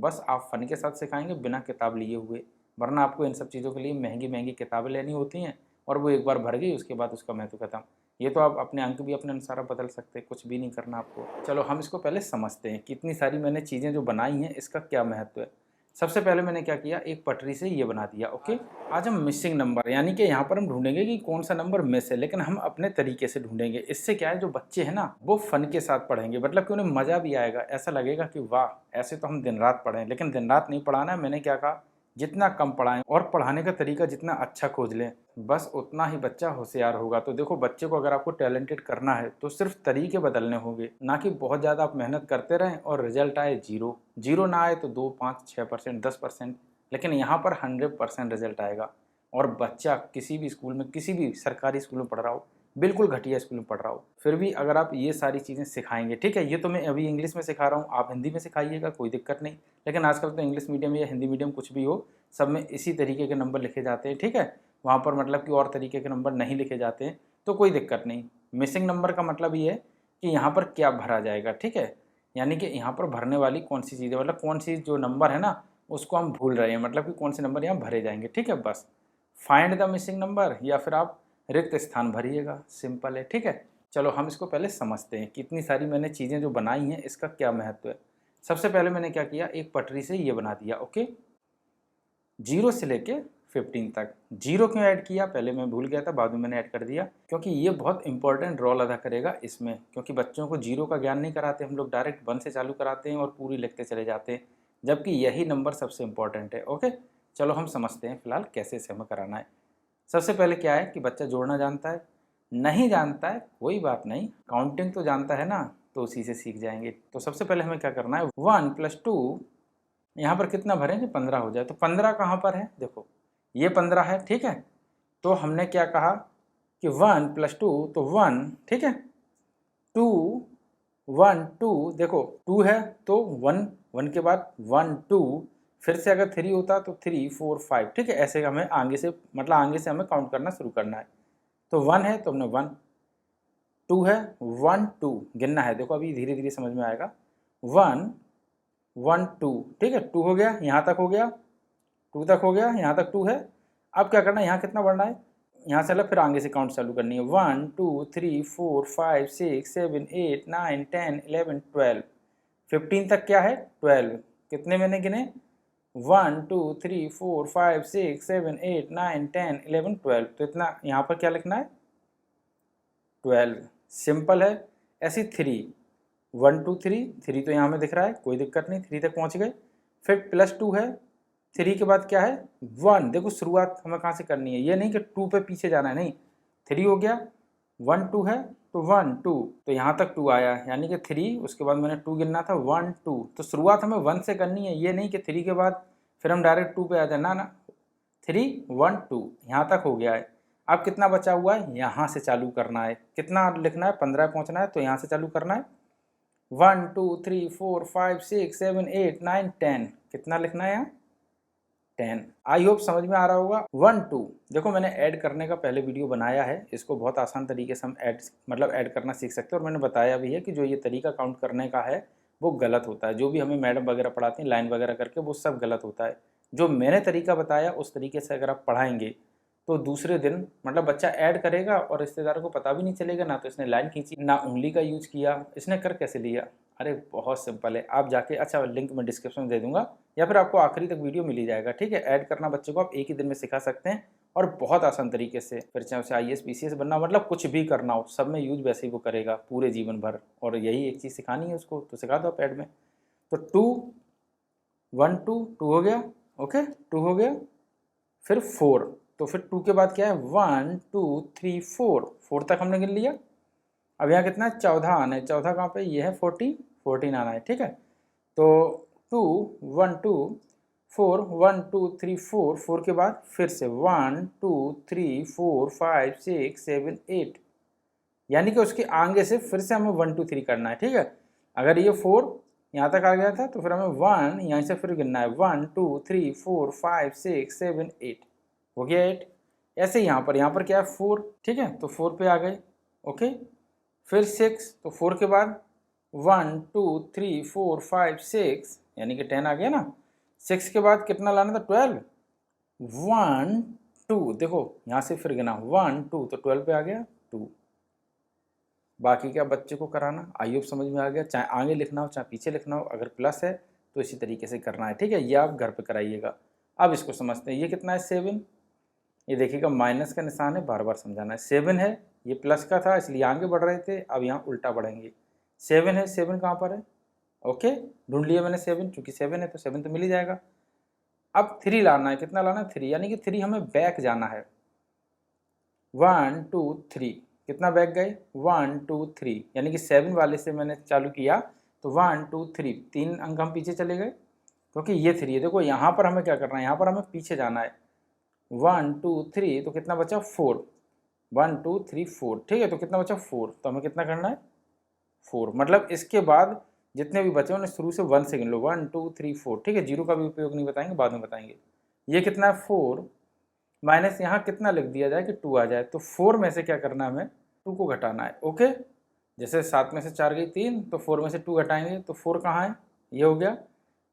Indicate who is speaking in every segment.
Speaker 1: बस आप फ़न के साथ सिखाएंगे बिना किताब लिए हुए, वरना आपको इन सब चीज़ों के लिए महंगी महंगी किताबें लेनी होती हैं और वो एक बार भर गई उसके बाद उसका महत्व खत्म। ये तो आप अपने अंक भी अपने अनुसार बदल सकते हैं, कुछ भी नहीं करना आपको। चलो हम इसको पहले समझते हैं कि इतनी सारी मैंने चीज़ें जो बनाई हैं इसका क्या महत्व है। सबसे पहले मैंने क्या किया, एक पटरी से ये बना दिया। ओके, आज हम मिसिंग नंबर यानी कि यहाँ पर हम ढूंढेंगे कि कौन सा नंबर मिस है, लेकिन हम अपने तरीके से ढूंढेंगे। इससे क्या है, जो बच्चे हैं ना वो फन के साथ पढ़ेंगे, मतलब कि उन्हें मज़ा भी आएगा। ऐसा लगेगा कि वाह, ऐसे तो हम दिन रात पढ़ें, लेकिन दिन रात नहीं पढ़ाना है। मैंने क्या कहा, जितना कम पढ़ाएं और पढ़ाने का तरीका जितना अच्छा खोज लें, बस उतना ही बच्चा होशियार होगा। तो देखो, बच्चे को अगर आपको टैलेंटेड करना है तो सिर्फ तरीके बदलने होंगे, ना कि बहुत ज़्यादा आप मेहनत करते रहें और रिजल्ट आए जीरो। जीरो ना आए तो 2, 5, 6%, 10%, लेकिन यहाँ पर 100% रिजल्ट आएगा। और बच्चा किसी भी स्कूल में, किसी भी सरकारी स्कूल में पढ़ रहा हो, बिल्कुल घटिया स्कूल में पढ़ रहा हो, फिर भी अगर आप ये सारी चीज़ें सिखाएंगे, ठीक है, ये तो मैं अभी इंग्लिश में सिखा रहा हूँ, आप हिंदी में सिखाइएगा, कोई दिक्कत नहीं। लेकिन आजकल तो इंग्लिश मीडियम या हिंदी मीडियम कुछ भी हो, सब में इसी तरीके के नंबर लिखे जाते हैं, ठीक है। वहाँ पर मतलब कि और तरीके के नंबर नहीं लिखे जाते हैं, तो कोई दिक्कत नहीं। मिसिंग नंबर का मतलब ये है कि यहाँ पर क्या भरा जाएगा, ठीक है, यानी कि यहाँ पर भरने वाली कौन सी चीज़ है, मतलब कौन सी जो नंबर है ना उसको हम भूल रहे हैं, मतलब कि कौन से नंबर यहाँ भरे जाएंगे, ठीक है। बस फाइंड द मिसिंग नंबर, या फिर आप रिक्त स्थान भरिएगा, सिंपल है, ठीक है। चलो हम इसको पहले समझते हैं कि इतनी सारी मैंने चीज़ें जो बनाई हैं इसका क्या महत्व है। सबसे पहले मैंने क्या किया, एक पटरी से ये बना दिया। ओके, 0 से लेके 15 तक। 0 क्यों ऐड किया, पहले मैं भूल गया था, बाद में मैंने ऐड कर दिया, क्योंकि ये बहुत इंपॉर्टेंट रोल अदा करेगा इसमें। क्योंकि बच्चों को 0 का ज्ञान नहीं कराते हम लोग, डायरेक्ट 1 से चालू कराते हैं और पूरी लिखते चले जाते हैं, जबकि यही नंबर सबसे इंपॉर्टेंट है। ओके, चलो हम समझते हैं फिलहाल कैसे इसे हमें कराना है। सबसे पहले क्या है कि बच्चा जोड़ना जानता है, नहीं जानता है कोई बात नहीं, काउंटिंग तो जानता है ना, तो उसी से सीख जाएंगे। तो सबसे पहले हमें क्या करना है, 1 + 2, यहाँ पर कितना भरेंगे, 15 हो जाए। तो 15 कहाँ पर है, देखो ये 15 है, ठीक है। तो हमने क्या कहा कि 1 + 2, तो 1, ठीक है, 2, 1, 2, देखो 2 है तो 1, 1 के बाद 1, 2, फिर से अगर 3 होता तो 3, 4, 5, ठीक है। ऐसे हमें आगे से, मतलब आगे से हमें काउंट करना शुरू करना है। तो 1 है तो हमने 1, 2 है 1, 2 गिनना है। देखो अभी धीरे धीरे समझ में आएगा। 1, 1, 2, ठीक है, 2 हो गया, यहाँ तक हो गया, 2 तक हो गया, यहाँ तक 2 है। अब क्या करना है, यहाँ कितना बढ़ना है, यहाँ से अलग फिर आगे से काउंट चालू करनी है। 1, 2, 3, 4, 5, 6, 7, 8, 9, 10, 11, 12, 15 तक क्या है, 12। कितने मैंने गिने, 1, 2, 3, 4, 5, 6, 7, 8, 9, 10, 11, 12। तो इतना यहाँ पर क्या लिखना है, 12। सिंपल है। ऐसी 3, 1, 2, 3, 3 तो यहाँ में दिख रहा है, कोई दिक्कत नहीं, 3 तक पहुँच गए। फिर +2 है, 3 के बाद क्या है, 1। देखो शुरुआत हमें कहाँ से करनी है, ये नहीं कि 2 पे पीछे जाना है, नहीं। 3 हो गया, 1, 2 है तो 1, 2, तो यहाँ तक 2 आया, यानी कि 3, उसके बाद मैंने 2 गिनना था, 1, 2। तो शुरुआत हमें 1 से करनी है, ये नहीं कि 3 के बाद फिर हम डायरेक्ट 2 पे आ जाए, ना ना। 3, 1, 2 यहाँ तक हो गया है। अब कितना बचा हुआ है, यहाँ से चालू करना है। कितना लिखना है, 15 पहुँचना है, तो यहाँ से चालू करना है। 1, 2, 3, 4, 5, 6, 7, 8, 9, 10, कितना लिखना है यहाँ, 10। आई होप समझ में आ रहा होगा। 1, 2, देखो मैंने ऐड करने का पहले वीडियो बनाया है, इसको बहुत आसान तरीके से हम ऐड करना सीख सकते हैं। और मैंने बताया भी है कि जो ये तरीका काउंट करने का है वो गलत होता है। जो भी हमें मैडम वगैरह पढ़ाती हैं लाइन वगैरह करके, वो सब गलत होता है। जो मैंने तरीका बताया उस तरीके से अगर आप पढ़ाएंगे तो दूसरे दिन मतलब बच्चा ऐड करेगा और रिश्तेदारों को पता भी नहीं चलेगा, ना तो इसने लाइन खींची, ना उंगली का यूज किया, इसने कर कैसे लिया। अरे बहुत सिंपल है, आप जाके, अच्छा लिंक मैं डिस्क्रिप्शन में दे दूंगा या फिर आपको आखिरी तक वीडियो मिल ही जाएगा, ठीक है। ऐड करना बच्चे को आप एक ही दिन में सिखा सकते हैं और बहुत आसान तरीके से। फिर चाहे उसे IAS PCS बनना, मतलब कुछ भी करना हो, सब में यूज वैसे ही वो करेगा पूरे जीवन भर। और यही एक चीज़ सिखानी है उसको, तो सिखा दो आप ऐड में। तो 2, 1, 2, 2 हो गया, ओके, 2 हो गया। फिर 4, तो फिर 2 के बाद क्या है, 1, 2, 3, 4, 4 तक हमने गिन लिया। अब यहाँ कितना है, 14 आना है। 14 कहाँ पे, ये है 14, 14 आना है, ठीक है। तो 2, 1, 2, 4, 1, 2, 3, 4, 4 के बाद फिर से 1, 2, 3, 4, 5, 6, 7, 8, यानी कि उसके आगे से फिर से हमें 1, 2, 3 करना है, ठीक है। अगर ये 4 यहाँ तक आ गया था तो फिर हमें 1 यहाँ से फिर गिनना है, 1, 2, 3, 4, 5, 6, 7, 8, हो गया 8। ऐसे यहाँ पर क्या है, 4, ठीक है, तो 4 पे आ गए, ओके। फिर 6, तो 4 के बाद 1, 2, 3, 4, 5, 6, यानी कि 10 आ गया ना। 6 के बाद कितना लाना था 12, 1 2, देखो यहाँ से फिर गिना 1 2 तो 12 पे आ गया 2। बाकी क्या बच्चे को कराना, आई होप समझ में आ गया। चाहे आगे लिखना हो चाहे पीछे लिखना हो, अगर प्लस है तो इसी तरीके से करना है, ठीक है। ये आप घर पे कराइएगा। अब इसको समझते हैं, ये कितना है 7, ये देखिएगा माइनस का निशान है, बार बार समझाना है। 7 है, ये प्लस का था इसलिए आगे बढ़ रहे थे, अब यहाँ उल्टा बढ़ेंगे। 7 है, 7 कहाँ पर है, ओके ढूंढ लिया मैंने 7, चूंकि 7 है तो 7 तो मिल ही जाएगा। अब 3 लाना है, कितना लाना है 3, यानी कि 3 हमें बैक जाना है। 1 2 3, कितना बैक गए 1 2 3, यानी कि 7 वाले से मैंने चालू किया तो 1 2 3, 3 अंक हम पीछे चले गए क्योंकि ये 3 है। देखो यहाँ पर हमें क्या करना है, यहाँ पर हमें पीछे जाना है। 1 2 3 तो कितना बचा 4, 1 2 3 4, ठीक है। तो कितना बचा 4, तो हमें कितना करना है 4, मतलब इसके बाद जितने भी बचे उन्हें शुरू से 1 से गिन लो, 1 2 3 4, ठीक है। जीरो का भी उपयोग नहीं बताएंगे, बाद में बताएंगे। ये कितना है 4, माइनस यहाँ कितना लिख दिया जाए कि 2 आ जाए, तो 4 में से क्या करना है हमें 2 को घटाना है, ओके। जैसे 7 में से 4 गई 3, तो 4 में से 2 घटाएंगे तो 4 कहाँ है, ये हो गया।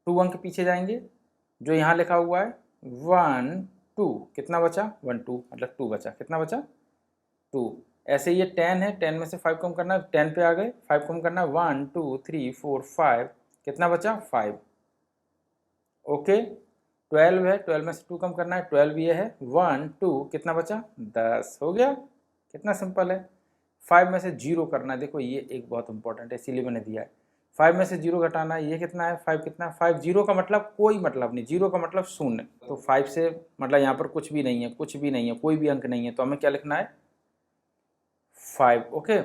Speaker 1: 2 अंक पीछे जाएंगे, जो यहाँ लिखा हुआ है 1 2, कितना बचा 1 2, मतलब 2 बचा, कितना बचा 2। ऐसे ये 10 है, 10 में से 5 कम करना है, 10 पे आ गए, 5 कम करना है, 1 2 3 4 5, कितना बचा 5, ओके। 12 है, 12 में से 2 कम करना है, 12 ये है, 1 2, कितना बचा 10, हो गया। कितना सिंपल है। 5 में से 0 करना है, देखो ये एक बहुत इंपॉर्टेंट है इसीलिए मैंने दिया है। 5 में से 0 घटाना है, ये कितना है 5, कितना है 5, 0 का मतलब कोई मतलब नहीं, 0 का मतलब शून्य, तो 5 से मतलब यहाँ पर कुछ भी नहीं है, कुछ भी नहीं है, कोई भी अंक नहीं है, तो हमें क्या लिखना है 5, ओके।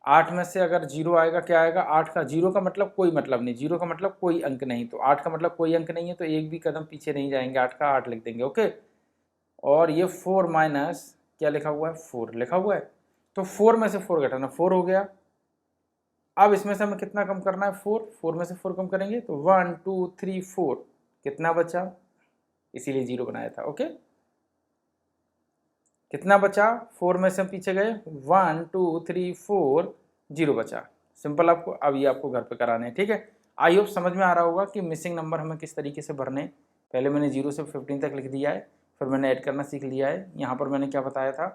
Speaker 1: 8 में से अगर 0 आएगा क्या आएगा, 8 का 0 का मतलब कोई मतलब नहीं, 0 का मतलब कोई अंक नहीं, तो 8 का मतलब कोई अंक नहीं है, तो एक भी कदम पीछे नहीं जाएंगे, 8 का 8 लिख देंगे, ओके। और ये 4 माइनस क्या लिखा हुआ है 4 लिखा हुआ है, तो 4 में से 4 घटाना, 4 हो गया। अब इसमें से हमें कितना कम करना है 4, 4 में से 4 कम करेंगे तो 1 2 3 4, कितना बचा, इसीलिए 0 बनाया था, ओके। कितना बचा, 4 में से हम पीछे गए, 1 2 3 4, 0 बचा, सिंपल। आपको अब ये आपको घर पे कराने हैं, ठीक है। आई होप समझ में आ रहा होगा कि मिसिंग नंबर हमें किस तरीके से भरने। पहले मैंने 0 से 15 तक लिख दिया है, फिर मैंने ऐड करना सीख लिया है। यहाँ पर मैंने क्या बताया था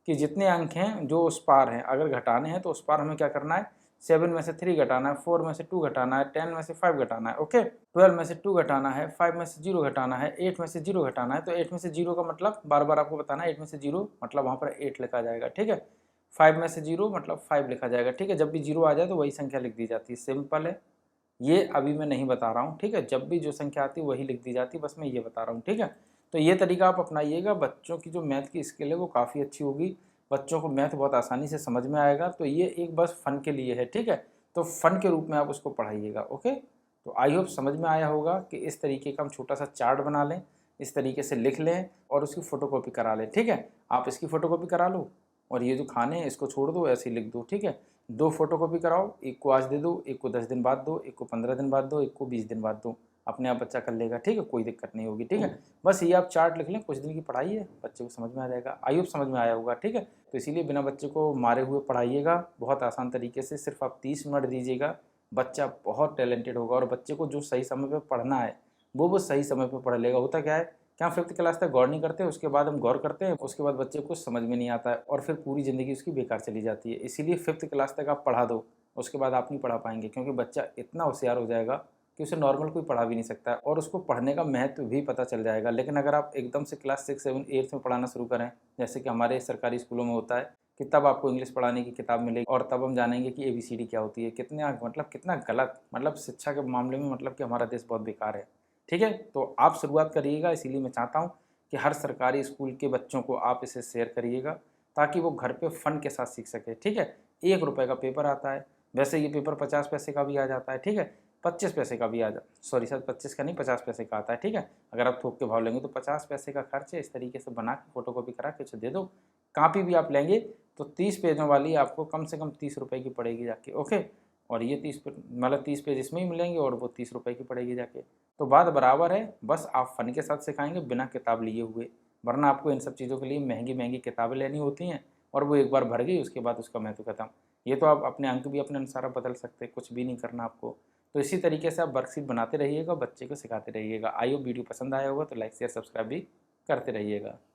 Speaker 1: कि जितने अंक हैं जो उस पार हैं, अगर घटाने हैं तो उस पार हमें क्या करना है, 7 में से 3 घटाना है, 4 में से 2 घटाना है, 10 में से 5 घटाना है, ओके। 12 में से 2 घटाना है, 5 में से 0 घटाना है, 8 में से 0 घटाना है, तो 8 में से 0 का मतलब बार बार आपको बताना है, 8 में से 0 मतलब वहाँ पर 8 लिखा जाएगा, ठीक है। 5 में से 0 मतलब 5 लिखा जाएगा, ठीक है। जब भी 0 आ जाए तो वही संख्या लिख दी जाती है, सिंपल है। ये अभी मैं नहीं बता रहा हूँ, ठीक है। जब भी जो संख्या आती है वही लिख दी जाती है, बस मैं ये बता रहा हूँ, ठीक है। तो ये तरीका आप अपनाइएगा, बच्चों की जो मैथ की स्किल है वो काफ़ी अच्छी होगी, बच्चों को मैथ बहुत आसानी से समझ में आएगा। तो ये एक बस फन के लिए है, ठीक है। तो फन के रूप में आप उसको पढ़ाइएगा, ओके। तो आई होप समझ में आया होगा कि इस तरीके का हम छोटा सा चार्ट बना लें, इस तरीके से लिख लें और उसकी फ़ोटोकॉपी करा लें, ठीक है। आप इसकी फ़ोटोकॉपी करा लो और ये जो खाने हैं इसको छोड़ दो, ऐसे ही लिख दो, ठीक है। 2 फोटोकॉपी कराओ, एक को आज दे दो, एक को 10 दिन बाद दो, एक को 15 दिन बाद दो, एक को 20 दिन बाद दो, अपने आप बच्चा कर लेगा, ठीक है। कोई दिक्कत नहीं होगी, ठीक है। बस ये आप चार्ट लिख लें, कुछ दिन की पढ़ाई है, बच्चे को समझ में आ जाएगा। आई होप समझ में आया होगा, ठीक है। तो इसीलिए बिना बच्चे को मारे हुए पढ़ाइएगा, बहुत आसान तरीके से, सिर्फ आप 30 मिनट दीजिएगा, बच्चा बहुत टैलेंटेड होगा। और बच्चे को जो सही समय पर पढ़ना है वो सही समय पर पढ़ लेगा। होता क्या है कि हम 5th क्लास तक गौर नहीं करते, उसके बाद हम गौर करते हैं, उसके बाद बच्चे को समझ में नहीं आता है और फिर पूरी ज़िंदगी उसकी बेकार चली जाती है। इसीलिए 5th क्लास तक आप पढ़ा दो, उसके बाद आप नहीं पढ़ा पाएंगे, क्योंकि बच्चा इतना होशियार हो जाएगा कि उसे नॉर्मल कोई पढ़ा भी नहीं सकता है और उसको पढ़ने का महत्व भी पता चल जाएगा। लेकिन अगर आप एकदम से क्लास 6 7 8 में पढ़ाना शुरू करें, जैसे कि हमारे सरकारी स्कूलों में होता है कि तब आपको इंग्लिश पढ़ाने की किताब मिलेगी और तब हम जानेंगे कि ABCD क्या होती है, कितने मतलब कितना गलत, मतलब शिक्षा के मामले में मतलब कि हमारा देश बहुत बेकार है, ठीक है। तो आप शुरुआत करिएगा, इसीलिए मैं चाहता हूँ कि हर सरकारी स्कूल के बच्चों को आप इसे शेयर करिएगा ताकि वो घर पे फ़न के साथ सीख सके, ठीक है। 1 रुपये का पेपर आता है, वैसे ये पेपर 50 पैसे का भी आ जाता है, ठीक है। 25 पैसे का भी आ जा सॉरी सर 25 का नहीं 50 पैसे का आता है, ठीक है। अगर आप थोक के भाव लेंगे तो 50 पैसे का खर्च है। इस तरीके से बना के फ़ोटोकॉपी करा के उसे दे दो। कापी भी आप लेंगे तो 30 पेजों वाली आपको कम से कम 30 रुपये की पड़ेगी जाके, ओके। और ये 30 मतलब 30 पेज इसमें ही मिलेंगे और वो 30 रुपये की पड़ेगी जाके। तो बात बराबर है, बस आप फ़न के साथ सिखाएंगे बिना किताब लिए हुए, वरना आपको इन सब चीज़ों के लिए महंगी महंगी किताबें लेनी होती हैं और वो एक बार भर गई उसके बाद उसका महत्व खत्म। ये तो आप अपने अंक भी अपने अनुसार बदल सकते हैं, कुछ भी नहीं करना आपको। तो इसी तरीके से आप वर्कशीट बनाते रहिएगा, बच्चे को सिखाते रहिएगा। आई होप वीडियो पसंद आया होगा, तो लाइक शेयर सब्सक्राइब भी करते रहिएगा।